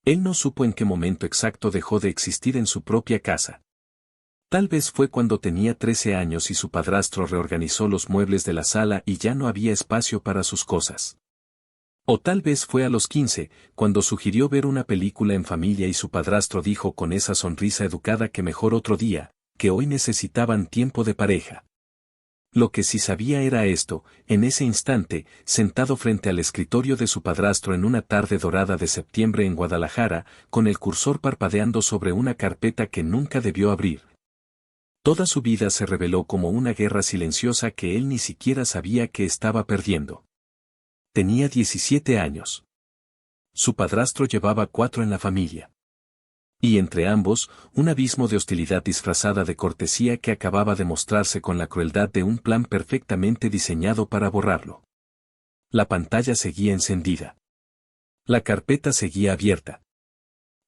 Él no supo en qué momento exacto dejó de existir en su propia casa. Tal vez fue cuando tenía 13 años y su padrastro reorganizó los muebles de la sala y ya no había espacio para sus cosas. O tal vez fue a los 15, cuando sugirió ver una película en familia y su padrastro dijo con esa sonrisa educada que mejor otro día, que hoy necesitaban tiempo de pareja. Lo que sí sabía era esto: en ese instante, sentado frente al escritorio de su padrastro en una tarde dorada de septiembre en Guadalajara, con el cursor parpadeando sobre una carpeta que nunca debió abrir. Toda su vida se reveló como una guerra silenciosa que él ni siquiera sabía que estaba perdiendo. Tenía 17 años. Su padrastro llevaba 4 en la familia. Y entre ambos, un abismo de hostilidad disfrazada de cortesía que acababa de mostrarse con la crueldad de un plan perfectamente diseñado para borrarlo. La pantalla seguía encendida. La carpeta seguía abierta.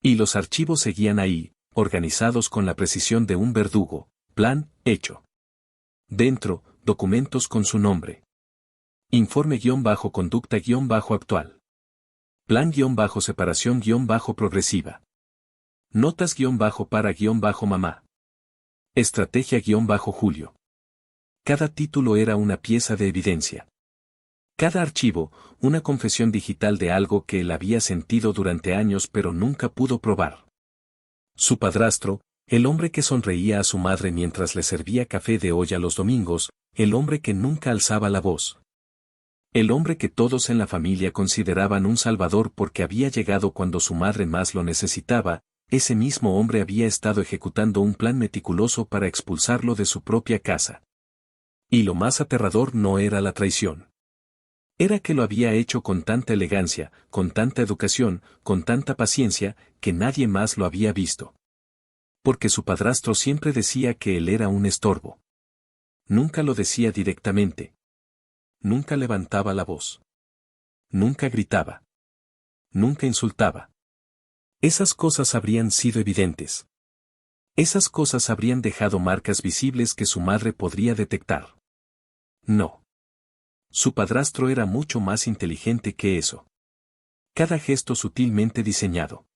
Y los archivos seguían ahí, organizados con la precisión de un verdugo. Plan, hecho. Dentro, documentos con su nombre. Informe-conducta-actual. Plan-separación-progresiva. Notas-para-mamá. Estrategia-Julio. Cada título era una pieza de evidencia. Cada archivo, una confesión digital de algo que él había sentido durante años pero nunca pudo probar. Su padrastro, el hombre que sonreía a su madre mientras le servía café de olla los domingos, el hombre que nunca alzaba la voz. El hombre que todos en la familia consideraban un salvador porque había llegado cuando su madre más lo necesitaba, ese mismo hombre había estado ejecutando un plan meticuloso para expulsarlo de su propia casa. Y lo más aterrador no era la traición. Era que lo había hecho con tanta elegancia, con tanta educación, con tanta paciencia, que nadie más lo había visto. Porque su padrastro siempre decía que él era un estorbo. Nunca lo decía directamente. Nunca levantaba la voz. Nunca gritaba. Nunca insultaba. Esas cosas habrían sido evidentes. Esas cosas habrían dejado marcas visibles que su madre podría detectar. No. Su padrastro era mucho más inteligente que eso. Cada gesto sutilmente diseñado.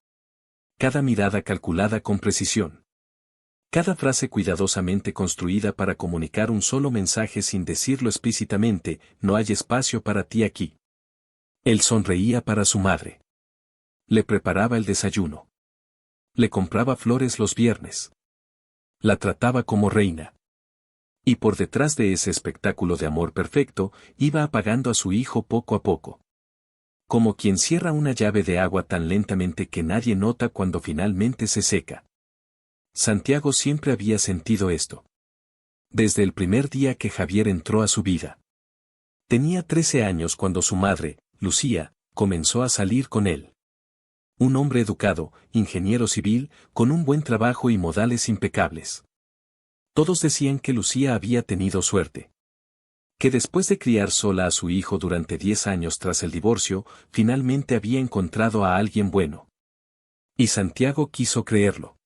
Cada mirada calculada con precisión. Cada frase cuidadosamente construida para comunicar un solo mensaje sin decirlo explícitamente: no hay espacio para ti aquí. Él sonreía para su madre. Le preparaba el desayuno. Le compraba flores los viernes. La trataba como reina. Y por detrás de ese espectáculo de amor perfecto, iba apagando a su hijo poco a poco. Como quien cierra una llave de agua tan lentamente que nadie nota cuando finalmente se seca. Santiago siempre había sentido esto. Desde el primer día que Javier entró a su vida. Tenía 13 años cuando su madre, Lucía, comenzó a salir con él. Un hombre educado, ingeniero civil, con un buen trabajo y modales impecables. Todos decían que Lucía había tenido suerte. Que después de criar sola a su hijo durante 10 años tras el divorcio, finalmente había encontrado a alguien bueno. Y Santiago quiso creerlo.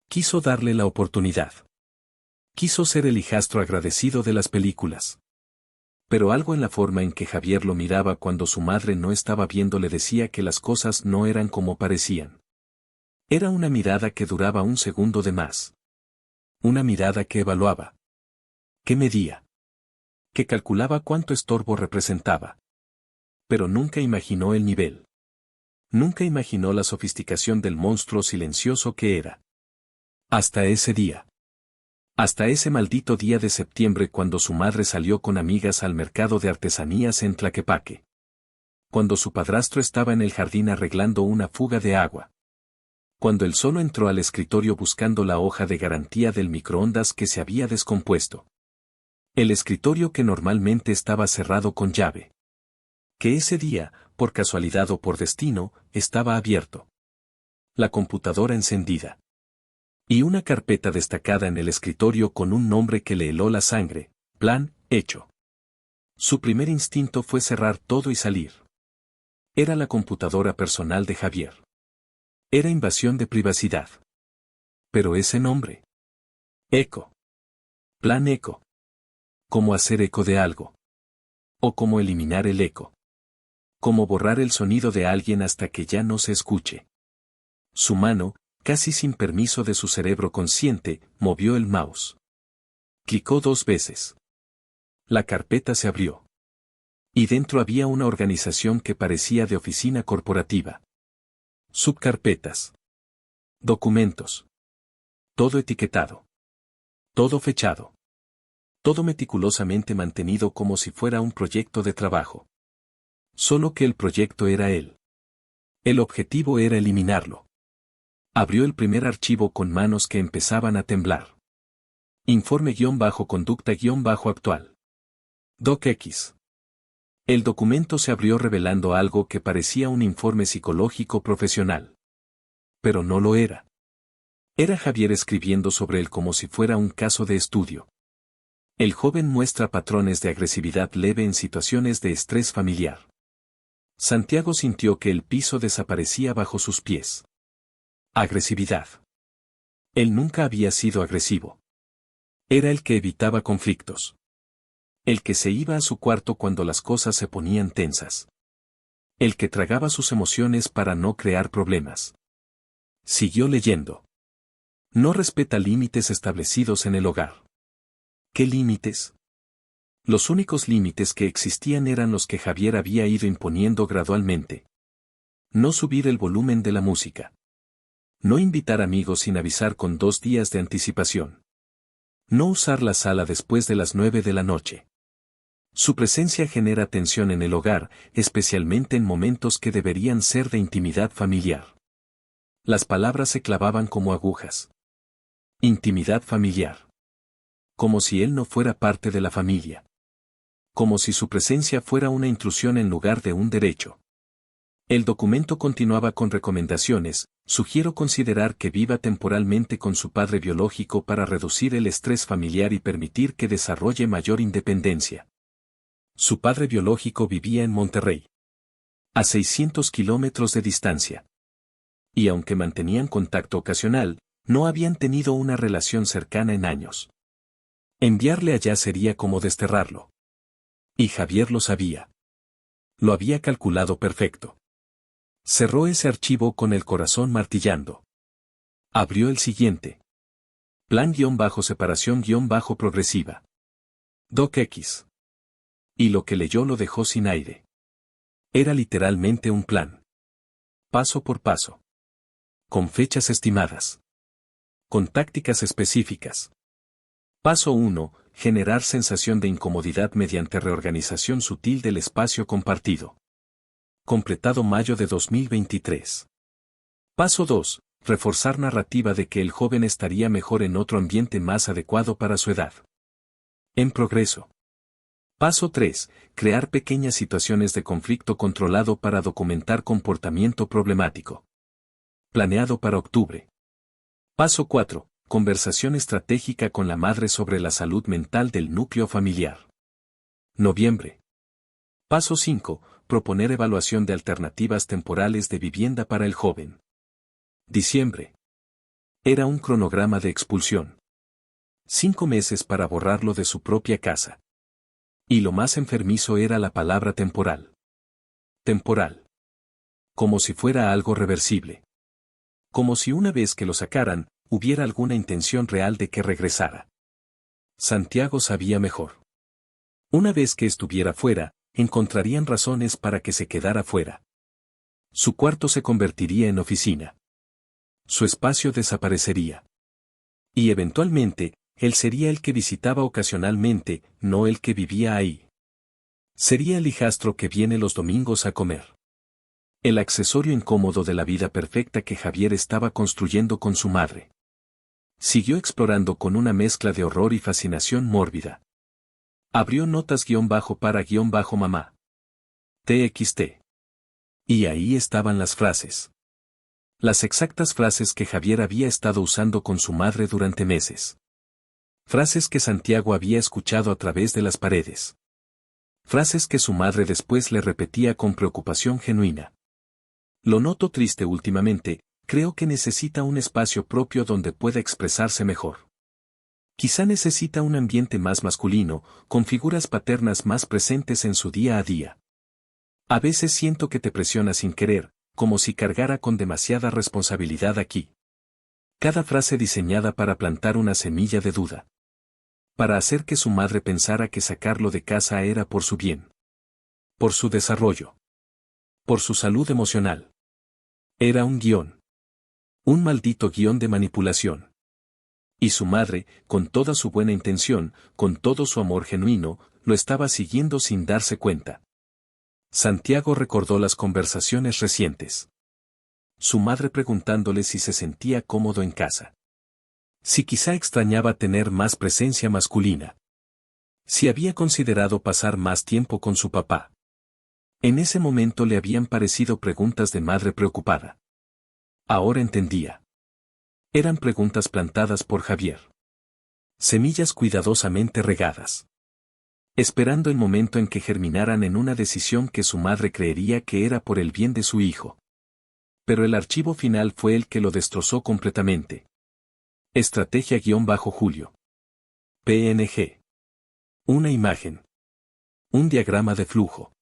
Quiso darle la oportunidad. Quiso ser el hijastro agradecido de las películas. Pero algo en la forma en que Javier lo miraba cuando su madre no estaba viendo le decía que las cosas no eran como parecían. Era una mirada que duraba un segundo de más. Una mirada que evaluaba. Que medía. Que calculaba cuánto estorbo representaba. Pero nunca imaginó el nivel. Nunca imaginó la sofisticación del monstruo silencioso que era. Hasta ese día. Hasta ese maldito día de septiembre cuando su madre salió con amigas al mercado de artesanías en Tlaquepaque. Cuando su padrastro estaba en el jardín arreglando una fuga de agua. Cuando él solo entró al escritorio buscando la hoja de garantía del microondas que se había descompuesto. El escritorio que normalmente estaba cerrado con llave. Que ese día, por casualidad o por destino, estaba abierto. La computadora encendida. Y una carpeta destacada en el escritorio con un nombre que le heló la sangre: Plan, hecho. Su primer instinto fue cerrar todo y salir. Era la computadora personal de Javier. Era invasión de privacidad. Pero ese nombre. Eco. Plan eco. ¿Cómo hacer eco de algo? ¿O cómo eliminar el eco? ¿Cómo borrar el sonido de alguien hasta que ya no se escuche? Su mano, casi sin permiso de su cerebro consciente, movió el mouse. Clicó 2 veces. La carpeta se abrió. Y dentro había una organización que parecía de oficina corporativa. Subcarpetas. Documentos. Todo etiquetado. Todo fechado. Todo meticulosamente mantenido como si fuera un proyecto de trabajo. Solo que el proyecto era él. El objetivo era eliminarlo. Abrió el primer archivo con manos que empezaban a temblar. Informe-conducta-actual. DocX. El documento se abrió revelando algo que parecía un informe psicológico profesional. Pero no lo era. Era Javier escribiendo sobre él como si fuera un caso de estudio. El joven muestra patrones de agresividad leve en situaciones de estrés familiar. Santiago sintió que el piso desaparecía bajo sus pies. Agresividad. Él nunca había sido agresivo. Era el que evitaba conflictos. El que se iba a su cuarto cuando las cosas se ponían tensas. El que tragaba sus emociones para no crear problemas. Siguió leyendo. No respeta límites establecidos en el hogar. ¿Qué límites? Los únicos límites que existían eran los que Javier había ido imponiendo gradualmente. No subir el volumen de la música. No invitar amigos sin avisar con 2 días de anticipación. No usar la sala después de las 9 de la noche. Su presencia genera tensión en el hogar, especialmente en momentos que deberían ser de intimidad familiar. Las palabras se clavaban como agujas. Intimidad familiar. Como si él no fuera parte de la familia. Como si su presencia fuera una intrusión en lugar de un derecho. El documento continuaba con recomendaciones: sugiero considerar que viva temporalmente con su padre biológico para reducir el estrés familiar y permitir que desarrolle mayor independencia. Su padre biológico vivía en Monterrey. A 600 kilómetros de distancia. Y aunque mantenían contacto ocasional, no habían tenido una relación cercana en años. Enviarle allá sería como desterrarlo. Y Javier lo sabía. Lo había calculado perfecto. Cerró ese archivo con el corazón martillando. Abrió el siguiente. Plan-separación-progresiva. DocX. Y lo que leyó lo dejó sin aire. Era literalmente un plan. Paso por paso. Con fechas estimadas. Con tácticas específicas. Paso 1. Generar sensación de incomodidad mediante reorganización sutil del espacio compartido. Completado mayo de 2023. Paso 2. Reforzar narrativa de que el joven estaría mejor en otro ambiente más adecuado para su edad. En progreso. Paso 3. Crear pequeñas situaciones de conflicto controlado para documentar comportamiento problemático. Planeado para octubre. Paso 4. Conversación estratégica con la madre sobre la salud mental del núcleo familiar. Noviembre. Paso 5. Proponer evaluación de alternativas temporales de vivienda para el joven. Diciembre. Era un cronograma de expulsión. 5 meses para borrarlo de su propia casa. Y lo más enfermizo era la palabra temporal. Temporal. Como si fuera algo reversible. Como si una vez que lo sacaran, hubiera alguna intención real de que regresara. Santiago sabía mejor. Una vez que estuviera fuera, encontrarían razones para que se quedara fuera. Su cuarto se convertiría en oficina. Su espacio desaparecería. Y eventualmente, él sería el que visitaba ocasionalmente, no el que vivía ahí. Sería el hijastro que viene los domingos a comer. El accesorio incómodo de la vida perfecta que Javier estaba construyendo con su madre. Siguió explorando con una mezcla de horror y fascinación mórbida. Abrió notas-para-mamá. TXT. Y ahí estaban las frases. Las exactas frases que Javier había estado usando con su madre durante meses. Frases que Santiago había escuchado a través de las paredes. Frases que su madre después le repetía con preocupación genuina. Lo noto triste últimamente, creo que necesita un espacio propio donde pueda expresarse mejor. Quizá necesita un ambiente más masculino, con figuras paternas más presentes en su día a día. A veces siento que te presiona sin querer, como si cargara con demasiada responsabilidad aquí. Cada frase diseñada para plantar una semilla de duda. Para hacer que su madre pensara que sacarlo de casa era por su bien. Por su desarrollo. Por su salud emocional. Era un guión. Un maldito guión de manipulación. Y su madre, con toda su buena intención, con todo su amor genuino, lo estaba siguiendo sin darse cuenta. Santiago recordó las conversaciones recientes. Su madre preguntándole si se sentía cómodo en casa. Si quizá extrañaba tener más presencia masculina. Si había considerado pasar más tiempo con su papá. En ese momento le habían parecido preguntas de madre preocupada. Ahora entendía. Eran preguntas plantadas por Javier. Semillas cuidadosamente regadas. Esperando el momento en que germinaran en una decisión que su madre creería que era por el bien de su hijo. Pero el archivo final fue el que lo destrozó completamente. Estrategia-Julio. PNG. Una imagen. Un diagrama de flujo.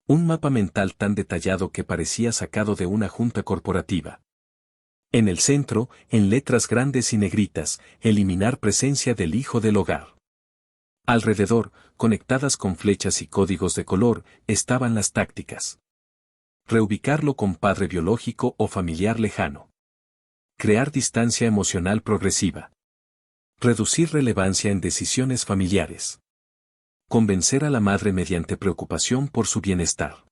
Un mapa mental tan detallado que parecía sacado de una junta corporativa. En el centro, en letras grandes y negritas, eliminar presencia del hijo del hogar. Alrededor, conectadas con flechas y códigos de color, estaban las tácticas. Reubicarlo con padre biológico o familiar lejano. Crear distancia emocional progresiva. Reducir relevancia en decisiones familiares. Convencer a la madre mediante preocupación por su bienestar.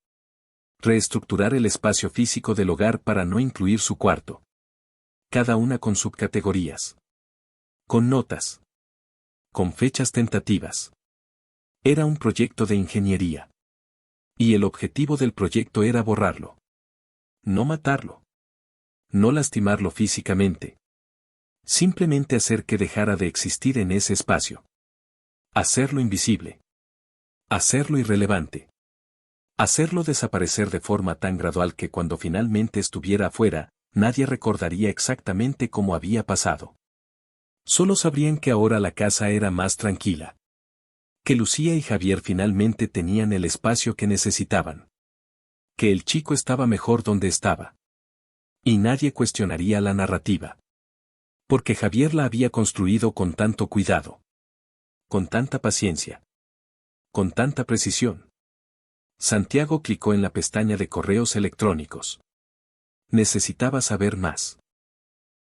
Reestructurar el espacio físico del hogar para no incluir su cuarto. Cada una con subcategorías. Con notas. Con fechas tentativas. Era un proyecto de ingeniería. Y el objetivo del proyecto era borrarlo. No matarlo. No lastimarlo físicamente. Simplemente hacer que dejara de existir en ese espacio. Hacerlo invisible. Hacerlo irrelevante. Hacerlo desaparecer de forma tan gradual que cuando finalmente estuviera afuera, nadie recordaría exactamente cómo había pasado. Solo sabrían que ahora la casa era más tranquila. Que Lucía y Javier finalmente tenían el espacio que necesitaban. Que el chico estaba mejor donde estaba. Y nadie cuestionaría la narrativa. Porque Javier la había construido con tanto cuidado. Con tanta paciencia. Con tanta precisión. Santiago clicó en la pestaña de correos electrónicos. Necesitaba saber más.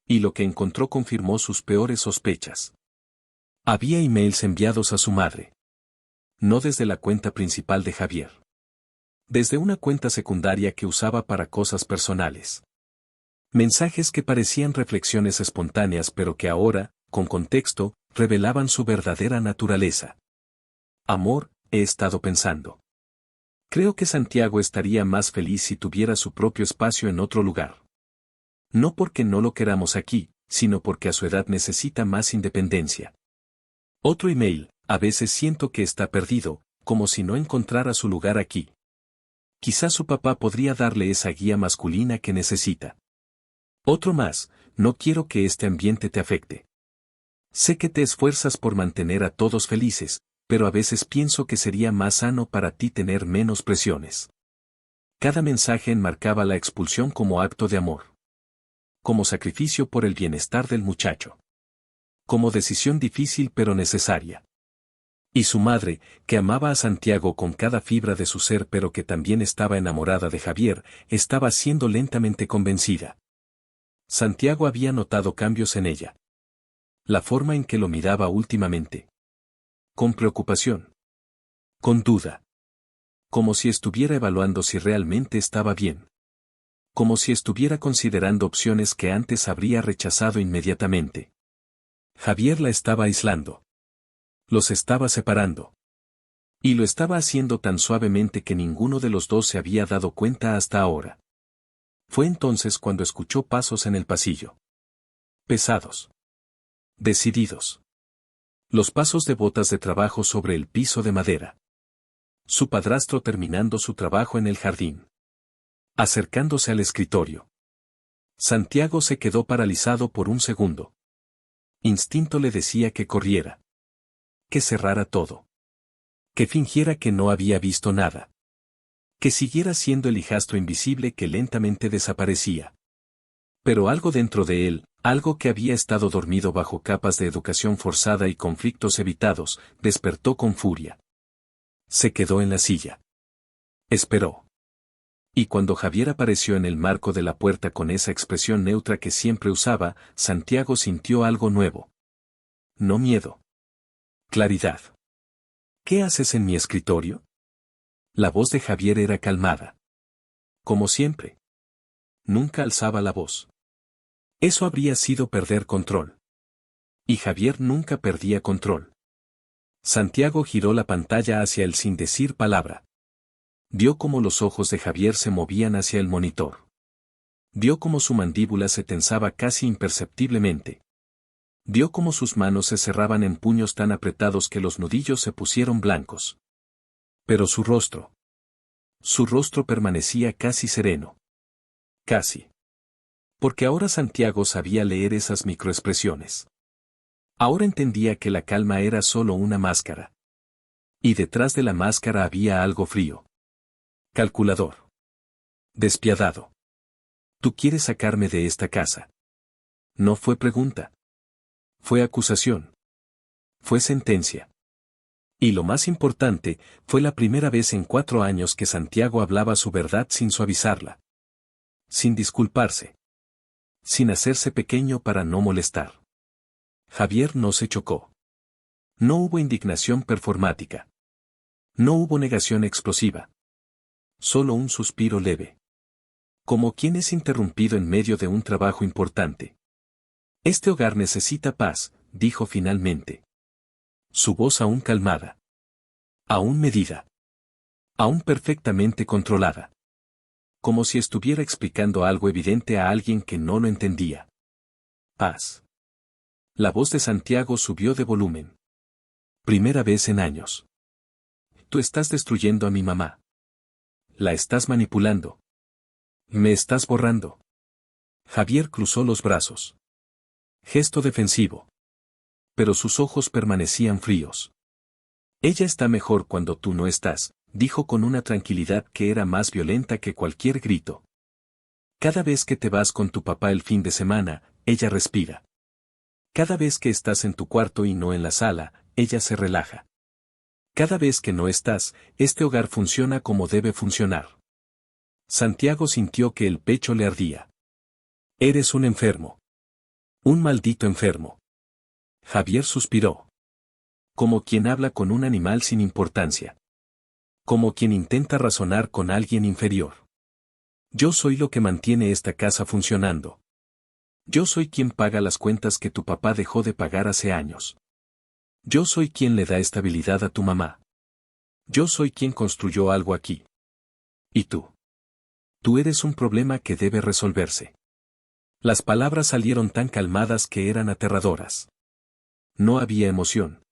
Y lo que encontró confirmó sus peores sospechas. Había emails enviados a su madre. No desde la cuenta principal de Javier. Desde una cuenta secundaria que usaba para cosas personales. Mensajes que parecían reflexiones espontáneas pero que ahora, con contexto, revelaban su verdadera naturaleza. Amor, he estado pensando. Creo que Santiago estaría más feliz si tuviera su propio espacio en otro lugar. No porque no lo queramos aquí, sino porque a su edad necesita más independencia. Otro email, a veces siento que está perdido, como si no encontrara su lugar aquí. Quizás su papá podría darle esa guía masculina que necesita. Otro más, no quiero que este ambiente te afecte. Sé que te esfuerzas por mantener a todos felices, pero a veces pienso que sería más sano para ti tener menos presiones. Cada mensaje enmarcaba la expulsión como acto de amor. Como sacrificio por el bienestar del muchacho. Como decisión difícil pero necesaria. Y su madre, que amaba a Santiago con cada fibra de su ser pero que también estaba enamorada de Javier, estaba siendo lentamente convencida. Santiago había notado cambios en ella. La forma en que lo miraba últimamente. Con preocupación. Con duda. Como si estuviera evaluando si realmente estaba bien. Como si estuviera considerando opciones que antes habría rechazado inmediatamente. Javier la estaba aislando. Los estaba separando. Y lo estaba haciendo tan suavemente que ninguno de los dos se había dado cuenta hasta ahora. Fue entonces cuando escuchó pasos en el pasillo. Pesados. Decididos. Los pasos de botas de trabajo sobre el piso de madera. Su padrastro terminando su trabajo en el jardín. Acercándose al escritorio. Santiago se quedó paralizado por un segundo. Instinto le decía que corriera. Que cerrara todo. Que fingiera que no había visto nada. Que siguiera siendo el hijastro invisible que lentamente desaparecía. Pero algo dentro de él, algo que había estado dormido bajo capas de educación forzada y conflictos evitados, despertó con furia. Se quedó en la silla. Esperó. Y cuando Javier apareció en el marco de la puerta con esa expresión neutra que siempre usaba, Santiago sintió algo nuevo. No miedo. Claridad. ¿Qué haces en mi escritorio? La voz de Javier era calmada. Como siempre. Nunca alzaba la voz. Eso habría sido perder control. Y Javier nunca perdía control. Santiago giró la pantalla hacia él sin decir palabra. Vio cómo los ojos de Javier se movían hacia el monitor. Vio cómo su mandíbula se tensaba casi imperceptiblemente. Vio cómo sus manos se cerraban en puños tan apretados que los nudillos se pusieron blancos. Pero su rostro permanecía casi sereno. Casi. Porque ahora Santiago sabía leer esas microexpresiones. Ahora entendía que la calma era solo una máscara. Y detrás de la máscara había algo frío. Calculador. Despiadado. ¿Tú quieres sacarme de esta casa? No fue pregunta. Fue acusación. Fue sentencia. Y lo más importante, fue la primera vez en 4 años que Santiago hablaba su verdad sin suavizarla. Sin disculparse. Sin hacerse pequeño para no molestar. Javier no se chocó. No hubo indignación performática. No hubo negación explosiva. Solo un suspiro leve. Como quien es interrumpido en medio de un trabajo importante. Este hogar necesita paz, dijo finalmente. Su voz aún calmada. Aún medida. Aún perfectamente controlada. Como si estuviera explicando algo evidente a alguien que no lo entendía. Paz. La voz de Santiago subió de volumen. Primera vez en años. Tú estás destruyendo a mi mamá. La estás manipulando. Me estás borrando. Javier cruzó los brazos. Gesto defensivo. Pero sus ojos permanecían fríos. Ella está mejor cuando tú no estás, dijo con una tranquilidad que era más violenta que cualquier grito. Cada vez que te vas con tu papá el fin de semana, ella respira. Cada vez que estás en tu cuarto y no en la sala, ella se relaja. Cada vez que no estás, este hogar funciona como debe funcionar. Santiago sintió que el pecho le ardía. Eres un enfermo. Un maldito enfermo. Javier suspiró. Como quien habla con un animal sin importancia. Como quien intenta razonar con alguien inferior. Yo soy lo que mantiene esta casa funcionando. Yo soy quien paga las cuentas que tu papá dejó de pagar hace años. Yo soy quien le da estabilidad a tu mamá. Yo soy quien construyó algo aquí. ¿Y tú? Tú eres un problema que debe resolverse. Las palabras salieron tan calmadas que eran aterradoras. No había emoción.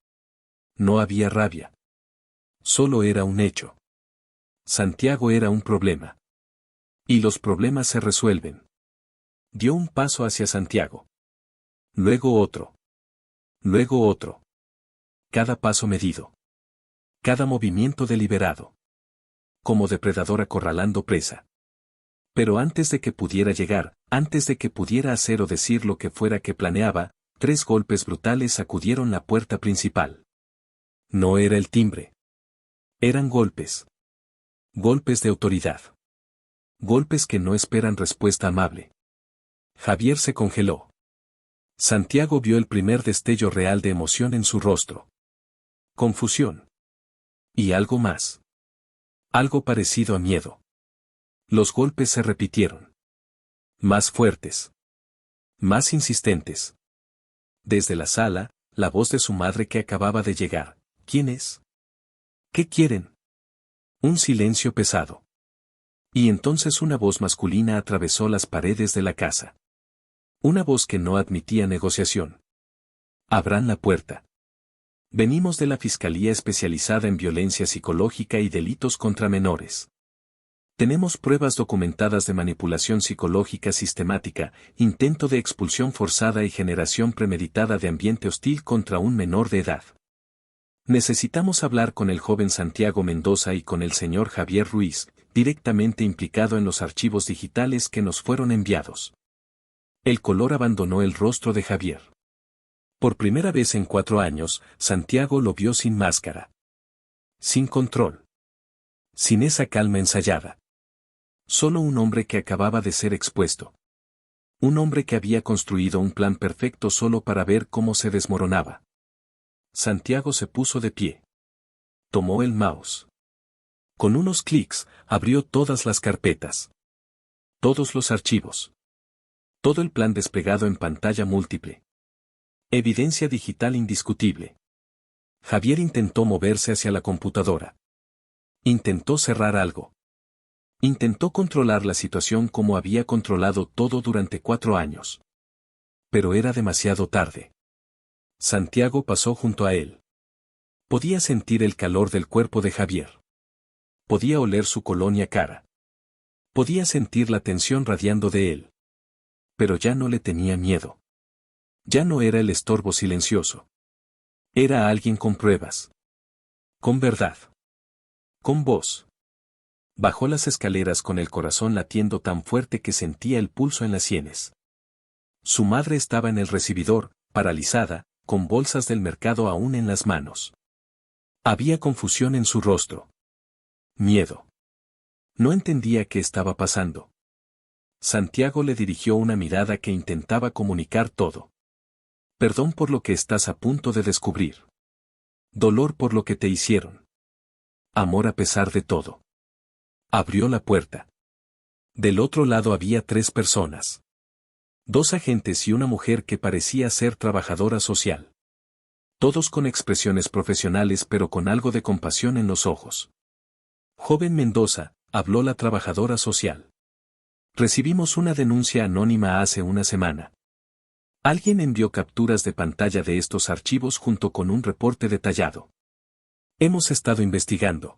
No había rabia. Solo era un hecho. Santiago era un problema. Y los problemas se resuelven. Dio un paso hacia Santiago. Luego otro. Luego otro. Cada paso medido. Cada movimiento deliberado. Como depredador acorralando presa. Pero antes de que pudiera llegar, antes de que pudiera hacer o decir lo que fuera que planeaba, 3 golpes brutales sacudieron la puerta principal. No era el timbre. Eran golpes. Golpes de autoridad. Golpes que no esperan respuesta amable. Javier se congeló. Santiago vio el primer destello real de emoción en su rostro. Confusión. Y algo más. Algo parecido a miedo. Los golpes se repitieron. Más fuertes. Más insistentes. Desde la sala, la voz de su madre que acababa de llegar. ¿Quién es? ¿Qué quieren? Un silencio pesado. Y entonces una voz masculina atravesó las paredes de la casa. Una voz que no admitía negociación. Abran la puerta. Venimos de la Fiscalía Especializada en Violencia Psicológica y Delitos contra Menores. Tenemos pruebas documentadas de manipulación psicológica sistemática, intento de expulsión forzada y generación premeditada de ambiente hostil contra un menor de edad. Necesitamos hablar con el joven Santiago Mendoza y con el señor Javier Ruiz, directamente implicado en los archivos digitales que nos fueron enviados. El color abandonó el rostro de Javier. Por primera vez en 4 años, Santiago lo vio sin máscara. Sin control. Sin esa calma ensayada. Solo un hombre que acababa de ser expuesto. Un hombre que había construido un plan perfecto solo para ver cómo se desmoronaba. Santiago se puso de pie. Tomó el mouse. Con unos clics, abrió todas las carpetas. Todos los archivos. Todo el plan desplegado en pantalla múltiple. Evidencia digital indiscutible. Javier intentó moverse hacia la computadora. Intentó cerrar algo. Intentó controlar la situación como había controlado todo durante 4 años. Pero era demasiado tarde. Santiago pasó junto a él. Podía sentir el calor del cuerpo de Javier. Podía oler su colonia cara. Podía sentir la tensión radiando de él. Pero ya no le tenía miedo. Ya no era el estorbo silencioso. Era alguien con pruebas. Con verdad. Con voz. Bajó las escaleras con el corazón latiendo tan fuerte que sentía el pulso en las sienes. Su madre estaba en el recibidor, paralizada, con bolsas del mercado aún en las manos. Había confusión en su rostro. Miedo. No entendía qué estaba pasando. Santiago le dirigió una mirada que intentaba comunicar todo. Perdón por lo que estás a punto de descubrir. Dolor por lo que te hicieron. Amor a pesar de todo. Abrió la puerta. Del otro lado había 3 personas. 2 agentes y una mujer que parecía ser trabajadora social. Todos con expresiones profesionales pero con algo de compasión en los ojos. Joven Mendoza, habló la trabajadora social. Recibimos una denuncia anónima hace una semana. Alguien envió capturas de pantalla de estos archivos junto con un reporte detallado. Hemos estado investigando.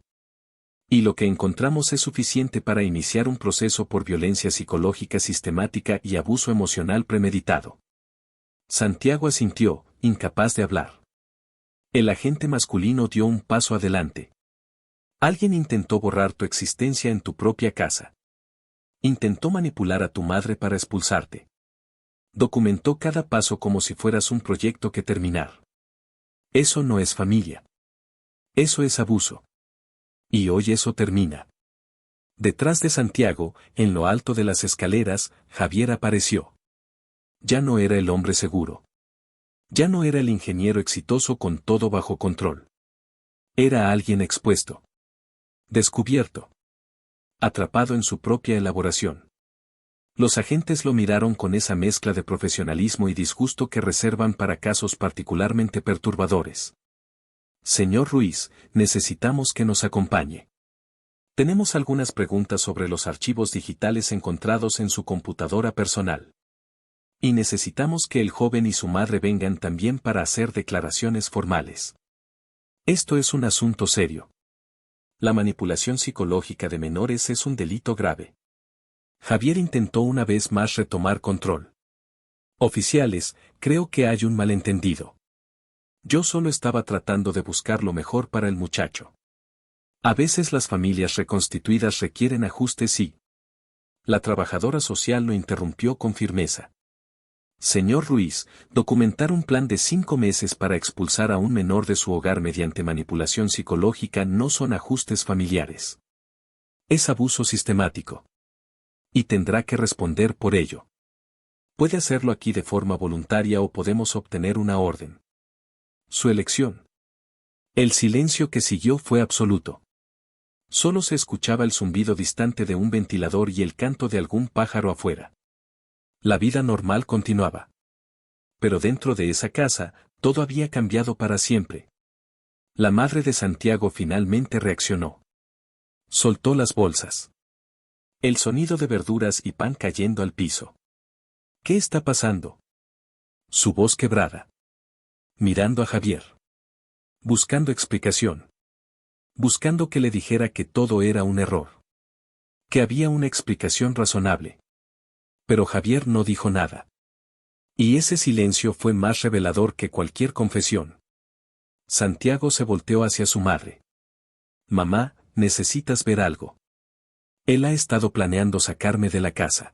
Y lo que encontramos es suficiente para iniciar un proceso por violencia psicológica sistemática y abuso emocional premeditado. Santiago asintió, incapaz de hablar. El agente masculino dio un paso adelante. Alguien intentó borrar tu existencia en tu propia casa. Intentó manipular a tu madre para expulsarte. Documentó cada paso como si fueras un proyecto que terminar. Eso no es familia. Eso es abuso. Y hoy eso termina. Detrás de Santiago, en lo alto de las escaleras, Javier apareció. Ya no era el hombre seguro. Ya no era el ingeniero exitoso con todo bajo control. Era alguien expuesto. Descubierto. Atrapado en su propia elaboración. Los agentes lo miraron con esa mezcla de profesionalismo y disgusto que reservan para casos particularmente perturbadores. Señor Ruiz, necesitamos que nos acompañe. Tenemos algunas preguntas sobre los archivos digitales encontrados en su computadora personal. Y necesitamos que el joven y su madre vengan también para hacer declaraciones formales. Esto es un asunto serio. La manipulación psicológica de menores es un delito grave. Javier intentó una vez más retomar control. Oficiales, creo que hay un malentendido. Yo solo estaba tratando de buscar lo mejor para el muchacho. A veces las familias reconstituidas requieren ajustes y... La trabajadora social lo interrumpió con firmeza. Señor Ruiz, documentar un plan de 5 meses para expulsar a un menor de su hogar mediante manipulación psicológica no son ajustes familiares. Es abuso sistemático. Y tendrá que responder por ello. Puede hacerlo aquí de forma voluntaria o podemos obtener una orden. Su elección. El silencio que siguió fue absoluto. Solo se escuchaba el zumbido distante de un ventilador y el canto de algún pájaro afuera. La vida normal continuaba. Pero dentro de esa casa, todo había cambiado para siempre. La madre de Santiago finalmente reaccionó. Soltó las bolsas. El sonido de verduras y pan cayendo al piso. ¿Qué está pasando? Su voz quebrada. Mirando a Javier. Buscando explicación. Buscando que le dijera que todo era un error. Que había una explicación razonable. Pero Javier no dijo nada. Y ese silencio fue más revelador que cualquier confesión. Santiago se volteó hacia su madre. Mamá, necesitas ver algo. Él ha estado planeando sacarme de la casa.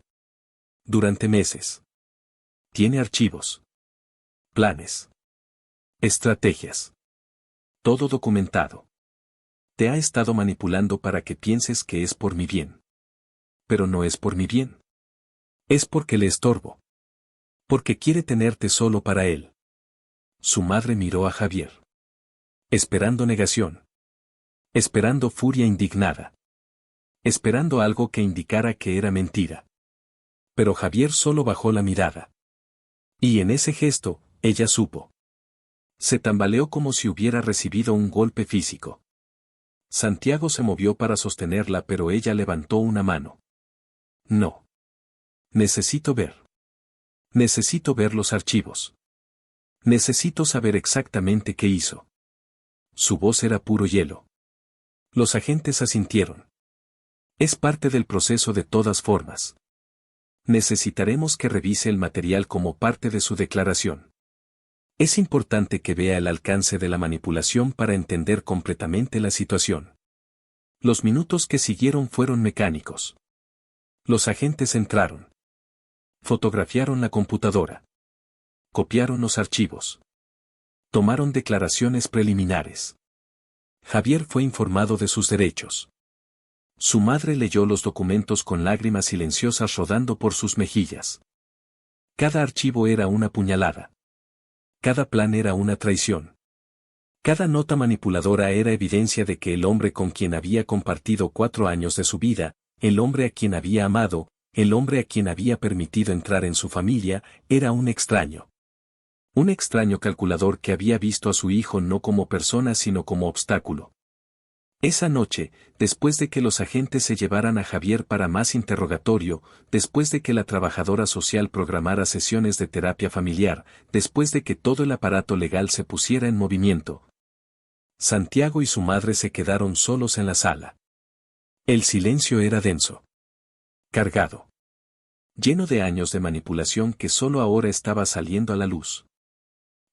Durante meses. Tiene archivos. Planes. Estrategias. Todo documentado. Te ha estado manipulando para que pienses que es por mi bien. Pero no es por mi bien. Es porque le estorbo. Porque quiere tenerte solo para él. Su madre miró a Javier. Esperando negación. Esperando furia indignada. Esperando algo que indicara que era mentira. Pero Javier solo bajó la mirada. Y en ese gesto, ella supo. Se tambaleó como si hubiera recibido un golpe físico. Santiago se movió para sostenerla, pero ella levantó una mano. No. Necesito ver. Necesito ver los archivos. Necesito saber exactamente qué hizo. Su voz era puro hielo. Los agentes asintieron. Es parte del proceso de todas formas. Necesitaremos que revise el material como parte de su declaración. Es importante que vea el alcance de la manipulación para entender completamente la situación. Los minutos que siguieron fueron mecánicos. Los agentes entraron. Fotografiaron la computadora. Copiaron los archivos. Tomaron declaraciones preliminares. Javier fue informado de sus derechos. Su madre leyó los documentos con lágrimas silenciosas rodando por sus mejillas. Cada archivo era una puñalada. Cada plan era una traición. Cada nota manipuladora era evidencia de que el hombre con quien había compartido 4 años de su vida, el hombre a quien había amado, el hombre a quien había permitido entrar en su familia, era un extraño. Un extraño calculador que había visto a su hijo no como persona sino como obstáculo. Esa noche, después de que los agentes se llevaran a Javier para más interrogatorio, después de que la trabajadora social programara sesiones de terapia familiar, después de que todo el aparato legal se pusiera en movimiento, Santiago y su madre se quedaron solos en la sala. El silencio era denso. Cargado. Lleno de años de manipulación que solo ahora estaba saliendo a la luz.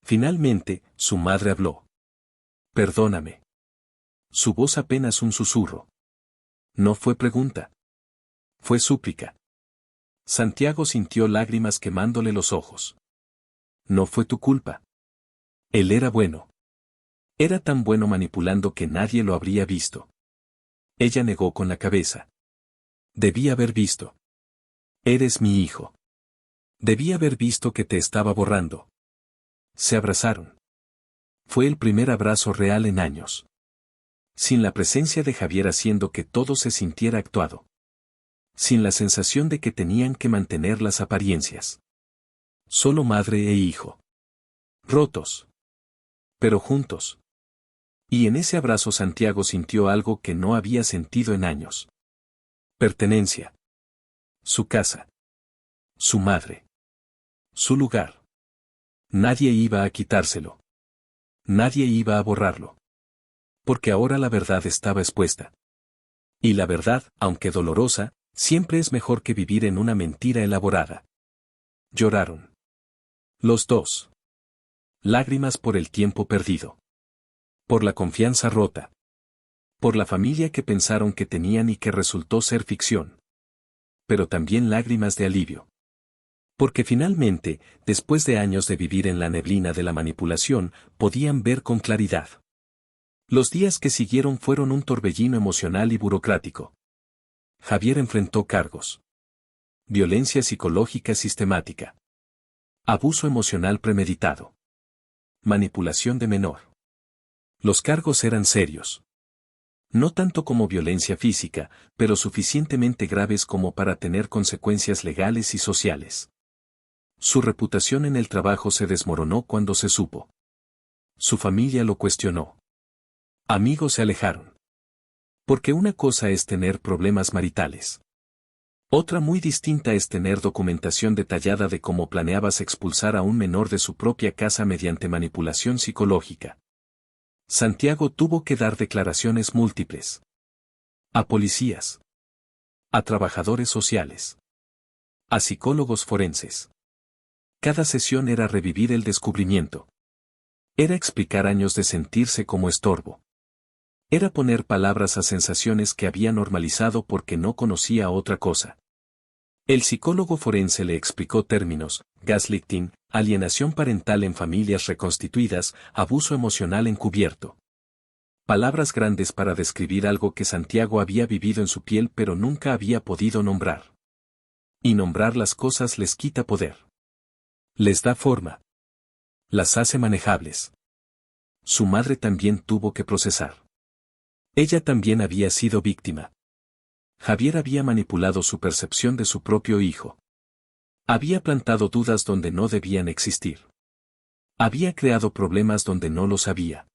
Finalmente, su madre habló. Perdóname. Su voz apenas un susurro. No fue pregunta. Fue súplica. Santiago sintió lágrimas quemándole los ojos. No fue tu culpa. Él era bueno. Era tan bueno manipulando que nadie lo habría visto. Ella negó con la cabeza. Debí haber visto. Eres mi hijo. Debí haber visto que te estaba borrando. Se abrazaron. Fue el primer abrazo real en años. Sin la presencia de Javier haciendo que todo se sintiera actuado. Sin la sensación de que tenían que mantener las apariencias. Solo madre e hijo. Rotos. Pero juntos. Y en ese abrazo Santiago sintió algo que no había sentido en años. Pertenencia. Su casa. Su madre. Su lugar. Nadie iba a quitárselo. Nadie iba a borrarlo. Porque ahora la verdad estaba expuesta. Y la verdad, aunque dolorosa, siempre es mejor que vivir en una mentira elaborada. Lloraron. Los dos. Lágrimas por el tiempo perdido. Por la confianza rota. Por la familia que pensaron que tenían y que resultó ser ficción. Pero también lágrimas de alivio. Porque finalmente, después de años de vivir en la neblina de la manipulación, podían ver con claridad. Los días que siguieron fueron un torbellino emocional y burocrático. Javier enfrentó cargos. Violencia psicológica sistemática. Abuso emocional premeditado. Manipulación de menor. Los cargos eran serios. No tanto como violencia física, pero suficientemente graves como para tener consecuencias legales y sociales. Su reputación en el trabajo se desmoronó cuando se supo. Su familia lo cuestionó. Amigos se alejaron. Porque una cosa es tener problemas maritales. Otra muy distinta es tener documentación detallada de cómo planeabas expulsar a un menor de su propia casa mediante manipulación psicológica. Santiago tuvo que dar declaraciones múltiples. A policías. A trabajadores sociales. A psicólogos forenses. Cada sesión era revivir el descubrimiento. Era explicar años de sentirse como estorbo. Era poner palabras a sensaciones que había normalizado porque no conocía otra cosa. El psicólogo forense le explicó términos: gaslighting, alienación parental en familias reconstituidas, abuso emocional encubierto. Palabras grandes para describir algo que Santiago había vivido en su piel pero nunca había podido nombrar. Y nombrar las cosas les quita poder. Les da forma. Las hace manejables. Su madre también tuvo que procesar. Ella también había sido víctima. Javier había manipulado su percepción de su propio hijo. Había plantado dudas donde no debían existir. Había creado problemas donde no los había.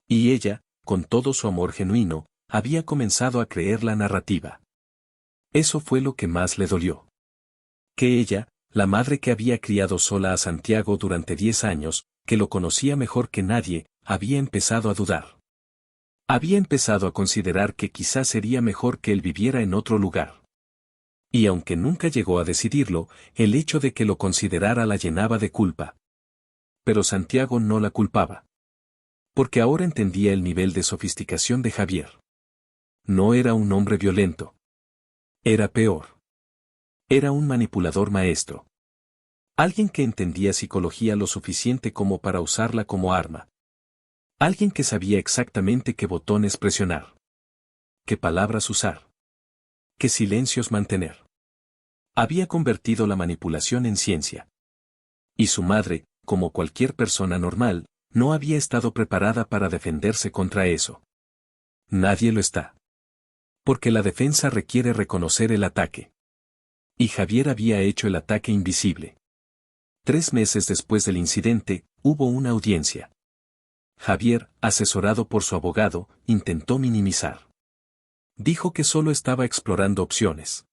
Y ella, con todo su amor genuino, había comenzado a creer la narrativa. Eso fue lo que más le dolió. Que ella, la madre que había criado sola a Santiago durante 10 años, que lo conocía mejor que nadie, había empezado a dudar. Había empezado a considerar que quizás sería mejor que él viviera en otro lugar. Y aunque nunca llegó a decidirlo, el hecho de que lo considerara la llenaba de culpa. Pero Santiago no la culpaba. Porque ahora entendía el nivel de sofisticación de Javier. No era un hombre violento. Era peor. Era un manipulador maestro. Alguien que entendía psicología lo suficiente como para usarla como arma. Alguien que sabía exactamente qué botones presionar. Qué palabras usar. Qué silencios mantener. Había convertido la manipulación en ciencia. Y su madre, como cualquier persona normal, no había estado preparada para defenderse contra eso. Nadie lo está. Porque la defensa requiere reconocer el ataque. Y Javier había hecho el ataque invisible. 3 meses después del incidente, hubo una audiencia. Javier, asesorado por su abogado, intentó minimizar. Dijo que solo estaba explorando opciones.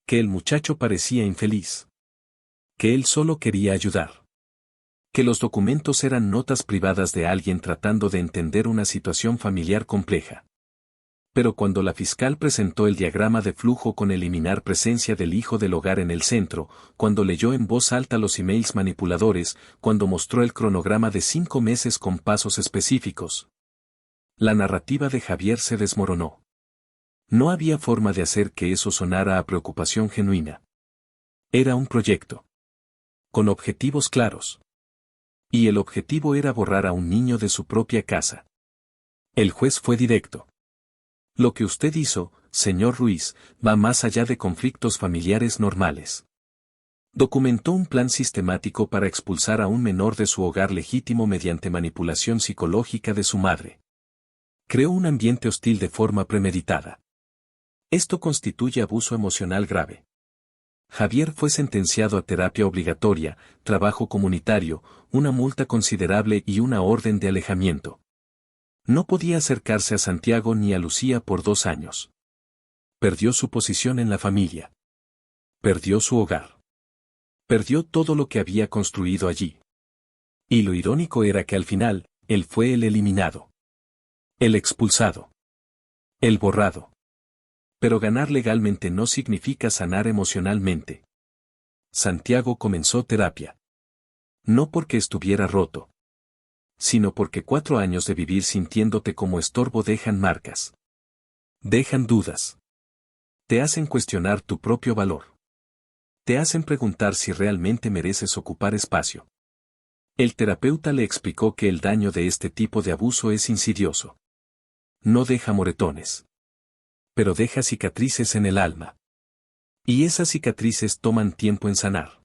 Que el muchacho parecía infeliz. Que él solo quería ayudar. Que los documentos eran notas privadas de alguien tratando de entender una situación familiar compleja. Pero cuando la fiscal presentó el diagrama de flujo con eliminar presencia del hijo del hogar en el centro, cuando leyó en voz alta los emails manipuladores, cuando mostró el cronograma de 5 meses con pasos específicos, la narrativa de Javier se desmoronó. No había forma de hacer que eso sonara a preocupación genuina. Era un proyecto. Con objetivos claros. Y el objetivo era borrar a un niño de su propia casa. El juez fue directo. Lo que usted hizo, señor Ruiz, va más allá de conflictos familiares normales. Documentó un plan sistemático para expulsar a un menor de su hogar legítimo mediante manipulación psicológica de su madre. Creó un ambiente hostil de forma premeditada. Esto constituye abuso emocional grave. Javier fue sentenciado a terapia obligatoria, trabajo comunitario, una multa considerable y una orden de alejamiento. No podía acercarse a Santiago ni a Lucía por 2 años. Perdió su posición en la familia. Perdió su hogar. Perdió todo lo que había construido allí. Y lo irónico era que al final, él fue el eliminado. El expulsado. El borrado. Pero ganar legalmente no significa sanar emocionalmente. Santiago comenzó terapia. No porque estuviera roto, sino porque 4 años de vivir sintiéndote como estorbo dejan marcas. Dejan dudas. Te hacen cuestionar tu propio valor. Te hacen preguntar si realmente mereces ocupar espacio. El terapeuta le explicó que el daño de este tipo de abuso es insidioso. No deja moretones. Pero deja cicatrices en el alma. Y esas cicatrices toman tiempo en sanar.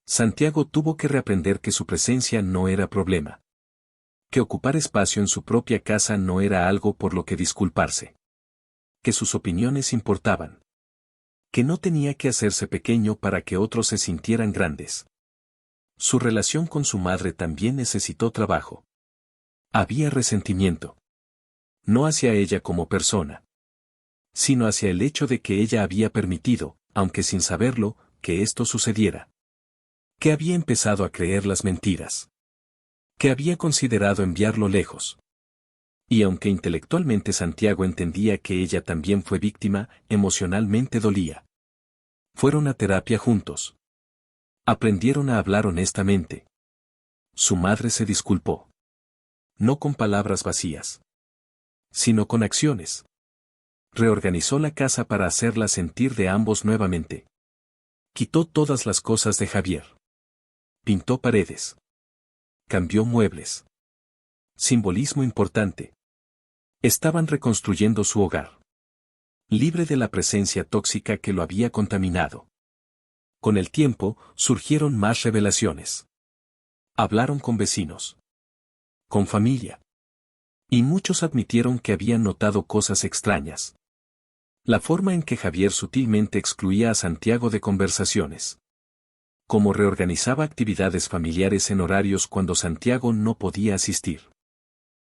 Santiago tuvo que reaprender que su presencia no era problema. Que ocupar espacio en su propia casa no era algo por lo que disculparse. Que sus opiniones importaban. Que no tenía que hacerse pequeño para que otros se sintieran grandes. Su relación con su madre también necesitó trabajo. Había resentimiento. No hacia ella como persona, sino hacia el hecho de que ella había permitido, aunque sin saberlo, que esto sucediera. Que había empezado a creer las mentiras. Que había considerado enviarlo lejos. Y aunque intelectualmente Santiago entendía que ella también fue víctima, emocionalmente dolía. Fueron a terapia juntos. Aprendieron a hablar honestamente. Su madre se disculpó. No con palabras vacías. sino con acciones. Reorganizó la casa para hacerla sentir de ambos nuevamente. Quitó todas las cosas de Javier. Pintó paredes. Cambió muebles. Simbolismo importante. Estaban reconstruyendo su hogar. Libre de la presencia tóxica que lo había contaminado. Con el tiempo, surgieron más revelaciones. Hablaron con vecinos. Con familia. Y muchos admitieron que habían notado cosas extrañas. La forma en que Javier sutilmente excluía a Santiago de conversaciones. Cómo reorganizaba actividades familiares en horarios cuando Santiago no podía asistir.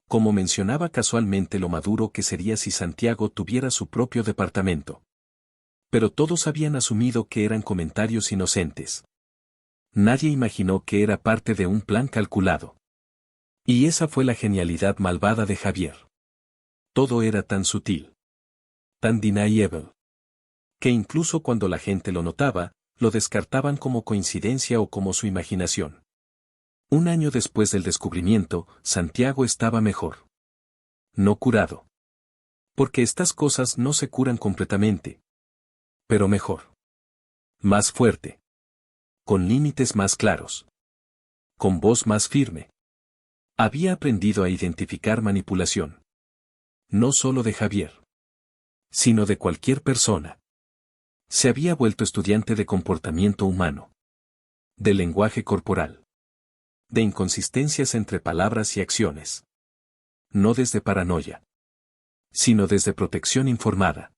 Cómo mencionaba casualmente lo maduro que sería si Santiago tuviera su propio departamento. Pero todos habían asumido que eran comentarios inocentes. Nadie imaginó que era parte de un plan calculado. Y esa fue la genialidad malvada de Javier. Todo era tan sutil. Tan deniable. Que incluso cuando la gente lo notaba, lo descartaban como coincidencia o como su imaginación. Un año después del descubrimiento, Santiago estaba mejor. No curado. Porque estas cosas no se curan completamente. Pero mejor. Más fuerte. Con límites más claros. Con voz más firme. Había aprendido a identificar manipulación. No solo de Javier. Sino de cualquier persona. Se había vuelto estudiante de comportamiento humano. De lenguaje corporal. De inconsistencias entre palabras y acciones. No desde paranoia. Sino desde protección informada.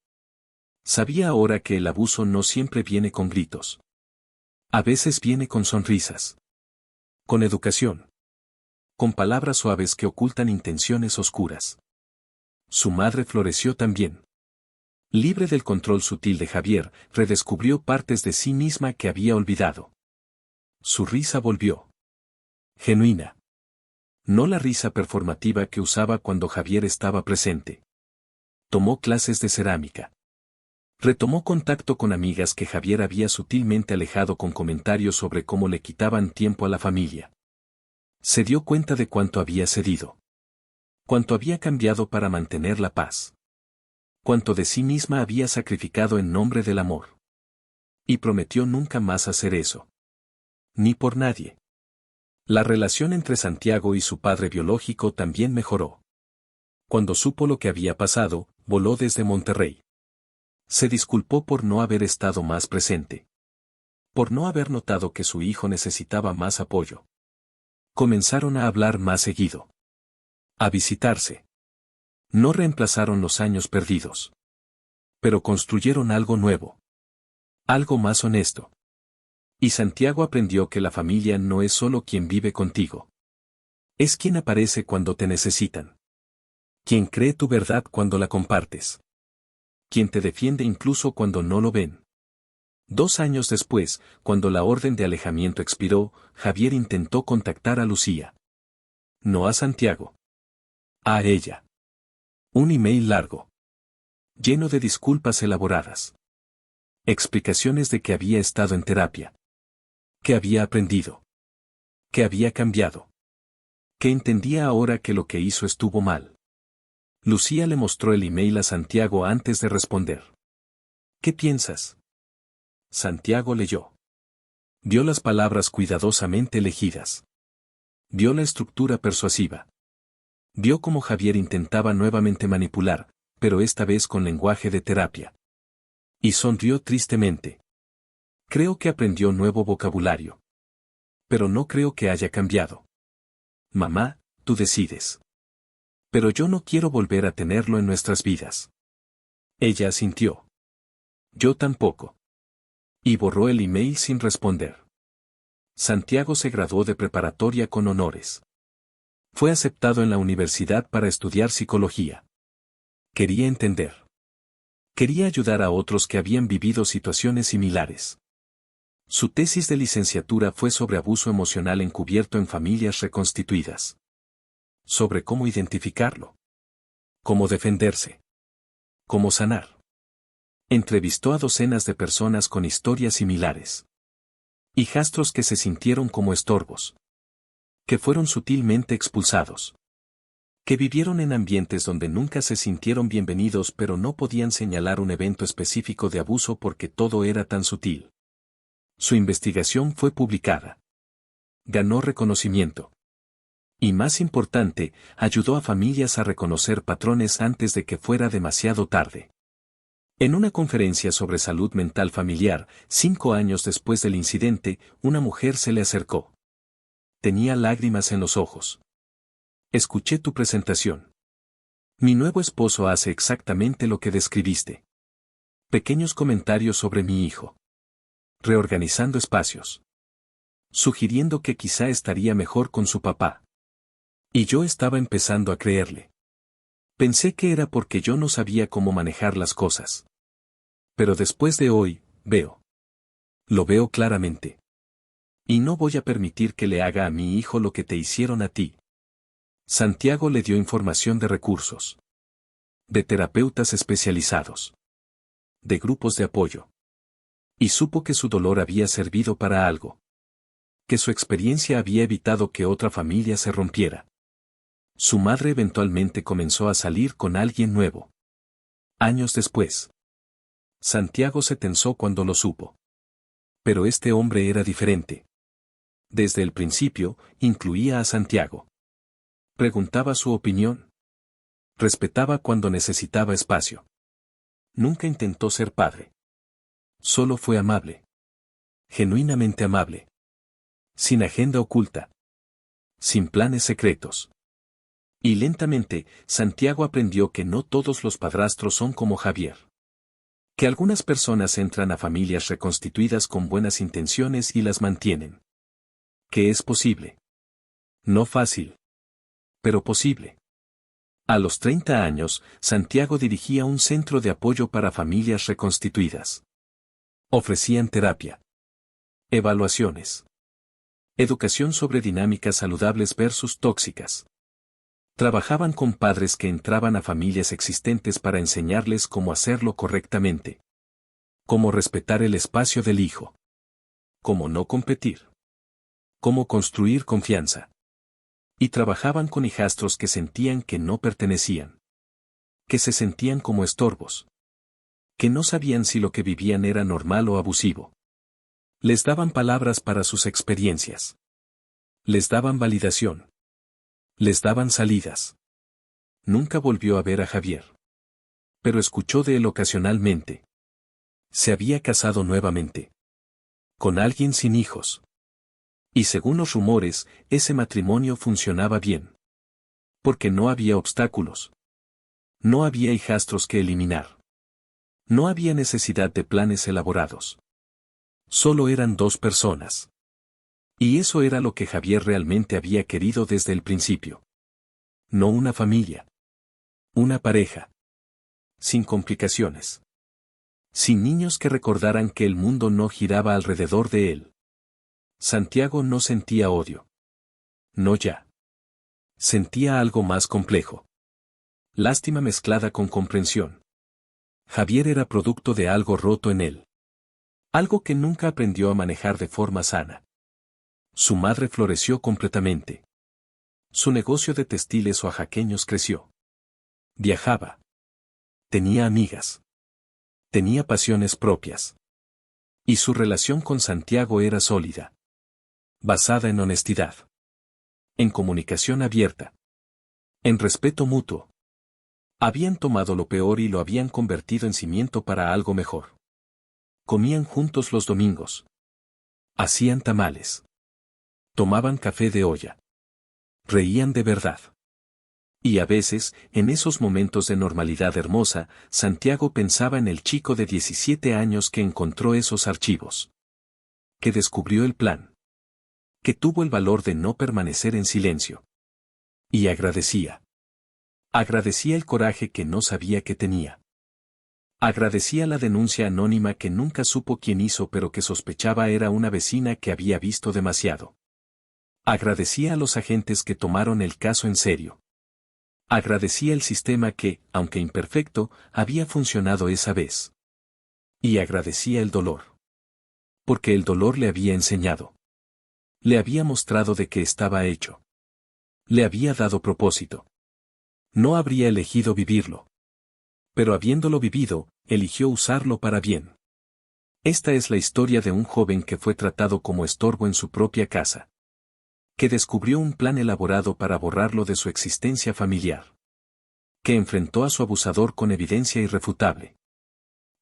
Sabía ahora que el abuso no siempre viene con gritos. A veces viene con sonrisas. Con educación. Con palabras suaves que ocultan intenciones oscuras. Su madre floreció también. Libre del control sutil de Javier, redescubrió partes de sí misma que había olvidado. Su risa volvió. Genuina. No la risa performativa que usaba cuando Javier estaba presente. Tomó clases de cerámica. Retomó contacto con amigas que Javier había sutilmente alejado con comentarios sobre cómo le quitaban tiempo a la familia. Se dio cuenta de cuánto había cedido. Cuánto había cambiado para mantener la paz. Cuánto de sí misma había sacrificado en nombre del amor. Y prometió nunca más hacer eso. Ni por nadie. La relación entre Santiago y su padre biológico también mejoró. Cuando supo lo que había pasado, voló desde Monterrey. Se disculpó por no haber estado más presente. Por no haber notado que su hijo necesitaba más apoyo. Comenzaron a hablar más seguido. A visitarse. No reemplazaron los años perdidos. Pero construyeron algo nuevo. Algo más honesto. Y Santiago aprendió que la familia no es solo quien vive contigo. Es quien aparece cuando te necesitan. Quien cree tu verdad cuando la compartes. Quien te defiende incluso cuando no lo ven. 2 años después, cuando la orden de alejamiento expiró, Javier intentó contactar a Lucía. No a Santiago. A ella. Un email largo. Lleno de disculpas elaboradas. Explicaciones de que había estado en terapia. Que había aprendido. Que había cambiado. Que entendía ahora que lo que hizo estuvo mal. Lucía le mostró el email a Santiago antes de responder. ¿Qué piensas? Santiago leyó. Vio las palabras cuidadosamente elegidas. Vio la estructura persuasiva. Vio cómo Javier intentaba nuevamente manipular, pero esta vez con lenguaje de terapia. Y sonrió tristemente. Creo que aprendió nuevo vocabulario. Pero no creo que haya cambiado. Mamá, tú decides. Pero yo no quiero volver a tenerlo en nuestras vidas. Ella asintió. Yo tampoco. Y borró el email sin responder. Santiago se graduó de preparatoria con honores. Fue aceptado en la universidad para estudiar psicología. Quería entender. Quería ayudar a otros que habían vivido situaciones similares. Su tesis de licenciatura fue sobre abuso emocional encubierto en familias reconstituidas. Sobre cómo identificarlo. Cómo defenderse. Cómo sanar. Entrevistó a docenas de personas con historias similares. Hijastros que se sintieron como estorbos. Que fueron sutilmente expulsados. Que vivieron en ambientes donde nunca se sintieron bienvenidos pero no podían señalar un evento específico de abuso porque todo era tan sutil. Su investigación fue publicada. Ganó reconocimiento. Y más importante, ayudó a familias a reconocer patrones antes de que fuera demasiado tarde. En una conferencia sobre salud mental familiar, 5 años después del incidente, una mujer se le acercó. Tenía lágrimas en los ojos. Escuché tu presentación. Mi nuevo esposo hace exactamente lo que describiste. Pequeños comentarios sobre mi hijo. Reorganizando espacios. Sugiriendo que quizá estaría mejor con su papá. Y yo estaba empezando a creerle. Pensé que era porque yo no sabía cómo manejar las cosas. Pero después de hoy, veo. Lo veo claramente. Y no voy a permitir que le haga a mi hijo lo que te hicieron a ti. Santiago le dio información de recursos. De terapeutas especializados. De grupos de apoyo. Y supo que su dolor había servido para algo. Que su experiencia había evitado que otra familia se rompiera. Su madre eventualmente comenzó a salir con alguien nuevo. Años después. Santiago se tensó cuando lo supo. Pero este hombre era diferente. Desde el principio, incluía a Santiago. Preguntaba su opinión. Respetaba cuando necesitaba espacio. Nunca intentó ser padre. Solo fue amable. Genuinamente amable. Sin agenda oculta. Sin planes secretos. Y lentamente, Santiago aprendió que no todos los padrastros son como Javier. Que algunas personas entran a familias reconstituidas con buenas intenciones y las mantienen. Que es posible. No fácil. Pero posible. A los 30 años, Santiago dirigía un centro de apoyo para familias reconstituidas. Ofrecían terapia. Evaluaciones. Educación sobre dinámicas saludables versus tóxicas. Trabajaban con padres que entraban a familias existentes para enseñarles cómo hacerlo correctamente. Cómo respetar el espacio del hijo. Cómo no competir. Cómo construir confianza. Y trabajaban con hijastros que sentían que no pertenecían. Que se sentían como estorbos. Que no sabían si lo que vivían era normal o abusivo. Les daban palabras para sus experiencias. Les daban validación. Les daban salidas. Nunca volvió a ver a Javier. Pero escuchó de él ocasionalmente. Se había casado nuevamente. Con alguien sin hijos. Y según los rumores, ese matrimonio funcionaba bien. Porque no había obstáculos. No había hijastros que eliminar. No había necesidad de planes elaborados. Solo eran 2 personas. Y eso era lo que Javier realmente había querido desde el principio. No una familia. Una pareja. Sin complicaciones. Sin niños que recordaran que el mundo no giraba alrededor de él. Santiago no sentía odio. No ya. Sentía algo más complejo. Lástima mezclada con comprensión. Javier era producto de algo roto en él. Algo que nunca aprendió a manejar de forma sana. Su madre floreció completamente. Su negocio de textiles oaxaqueños creció. Viajaba. Tenía amigas. Tenía pasiones propias. Y su relación con Santiago era sólida. Basada en honestidad. En comunicación abierta. En respeto mutuo. Habían tomado lo peor y lo habían convertido en cimiento para algo mejor. Comían juntos los domingos. Hacían tamales. Tomaban café de olla. Reían de verdad. Y a veces, en esos momentos de normalidad hermosa, Santiago pensaba en el chico de 17 años que encontró esos archivos. Que descubrió el plan. Que tuvo el valor de no permanecer en silencio. Y agradecía. Agradecía el coraje que no sabía que tenía. Agradecía la denuncia anónima que nunca supo quién hizo pero que sospechaba era una vecina que había visto demasiado. Agradecía a los agentes que tomaron el caso en serio. Agradecía el sistema que, aunque imperfecto, había funcionado esa vez. Y agradecía el dolor. Porque el dolor le había enseñado. Le había mostrado de qué estaba hecho. Le había dado propósito. No habría elegido vivirlo. Pero habiéndolo vivido, eligió usarlo para bien. Esta es la historia de un joven que fue tratado como estorbo en su propia casa. Que descubrió un plan elaborado para borrarlo de su existencia familiar. Que enfrentó a su abusador con evidencia irrefutable.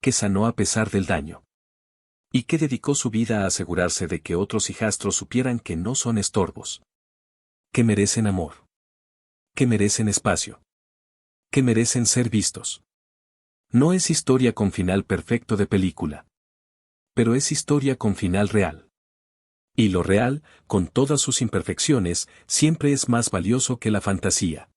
Que sanó a pesar del daño. Y que dedicó su vida a asegurarse de que otros hijastros supieran que no son estorbos. Que merecen amor. Que merecen espacio. Que merecen ser vistos. No es historia con final perfecto de película. Pero es historia con final real. Y lo real, con todas sus imperfecciones, siempre es más valioso que la fantasía.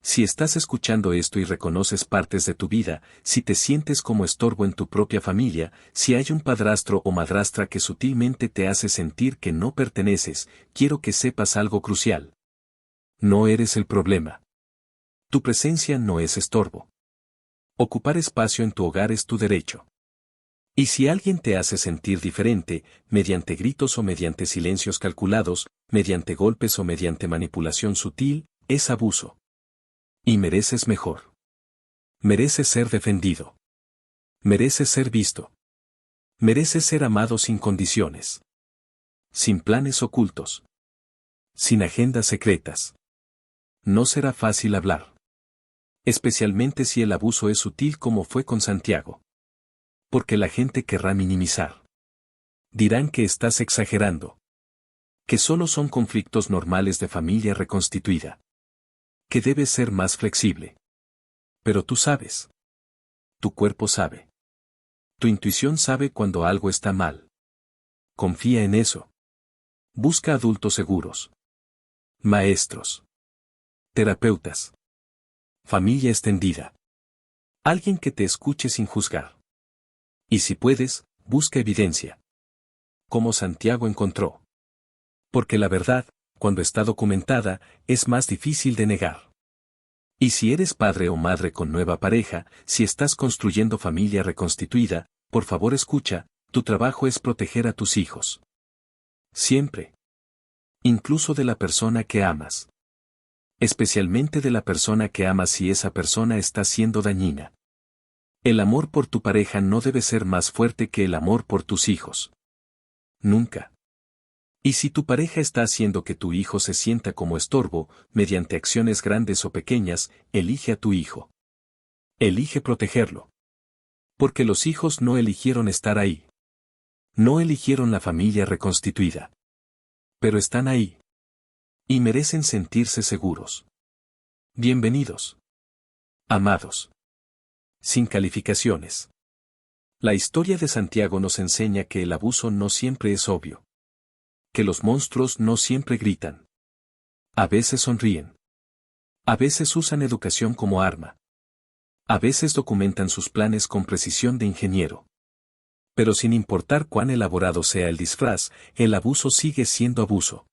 Si estás escuchando esto y reconoces partes de tu vida, si te sientes como estorbo en tu propia familia, si hay un padrastro o madrastra que sutilmente te hace sentir que no perteneces, quiero que sepas algo crucial. No eres el problema. Tu presencia no es estorbo. Ocupar espacio en tu hogar es tu derecho. Y si alguien te hace sentir diferente, mediante gritos o mediante silencios calculados, mediante golpes o mediante manipulación sutil, es abuso. Y mereces mejor. Mereces ser defendido. Mereces ser visto. Mereces ser amado sin condiciones. Sin planes ocultos. Sin agendas secretas. No será fácil hablar. Especialmente si el abuso es sutil como fue con Santiago. Porque la gente querrá minimizar. Dirán que estás exagerando. Que solo son conflictos normales de familia reconstituida. Que debes ser más flexible. Pero tú sabes. Tu cuerpo sabe. Tu intuición sabe cuando algo está mal. Confía en eso. Busca adultos seguros. Maestros. Terapeutas. Familia extendida. Alguien que te escuche sin juzgar. Y si puedes, busca evidencia. Como Santiago encontró. Porque la verdad, cuando está documentada, es más difícil de negar. Y si eres padre o madre con nueva pareja, si estás construyendo familia reconstituida, por favor escucha, tu trabajo es proteger a tus hijos. Siempre. Incluso de la persona que amas. Especialmente de la persona que amas si esa persona está siendo dañina. El amor por tu pareja no debe ser más fuerte que el amor por tus hijos. Nunca. Y si tu pareja está haciendo que tu hijo se sienta como estorbo, mediante acciones grandes o pequeñas, elige a tu hijo. Elige protegerlo. Porque los hijos no eligieron estar ahí. No eligieron la familia reconstituida. Pero están ahí. Y merecen sentirse seguros. Bienvenidos. Amados. Sin calificaciones. La historia de Santiago nos enseña que el abuso no siempre es obvio. Que los monstruos no siempre gritan. A veces sonríen. A veces usan educación como arma. A veces documentan sus planes con precisión de ingeniero. Pero sin importar cuán elaborado sea el disfraz, el abuso sigue siendo abuso.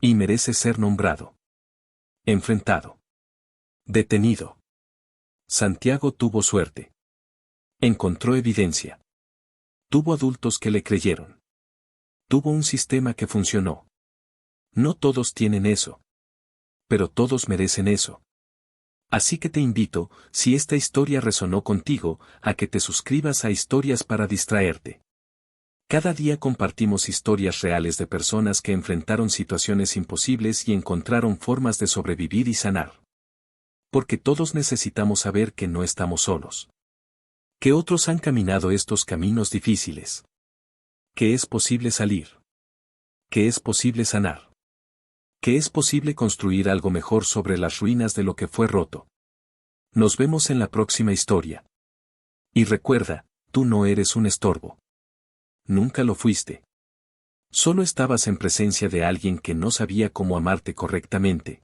Y merece ser nombrado. Enfrentado. Detenido. Santiago tuvo suerte. Encontró evidencia. Tuvo adultos que le creyeron. Tuvo un sistema que funcionó. No todos tienen eso. Pero todos merecen eso. Así que te invito, si esta historia resonó contigo, a que te suscribas a Historias para Distraerte. Cada día compartimos historias reales de personas que enfrentaron situaciones imposibles y encontraron formas de sobrevivir y sanar. Porque todos necesitamos saber que no estamos solos. Que otros han caminado estos caminos difíciles. Que es posible salir. Que es posible sanar. Que es posible construir algo mejor sobre las ruinas de lo que fue roto. Nos vemos en la próxima historia. Y recuerda, tú no eres un estorbo. Nunca lo fuiste. Solo estabas en presencia de alguien que no sabía cómo amarte correctamente.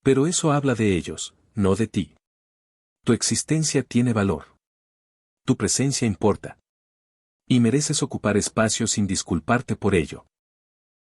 Pero eso habla de ellos, no de ti. Tu existencia tiene valor. Tu presencia importa. Y mereces ocupar espacio sin disculparte por ello.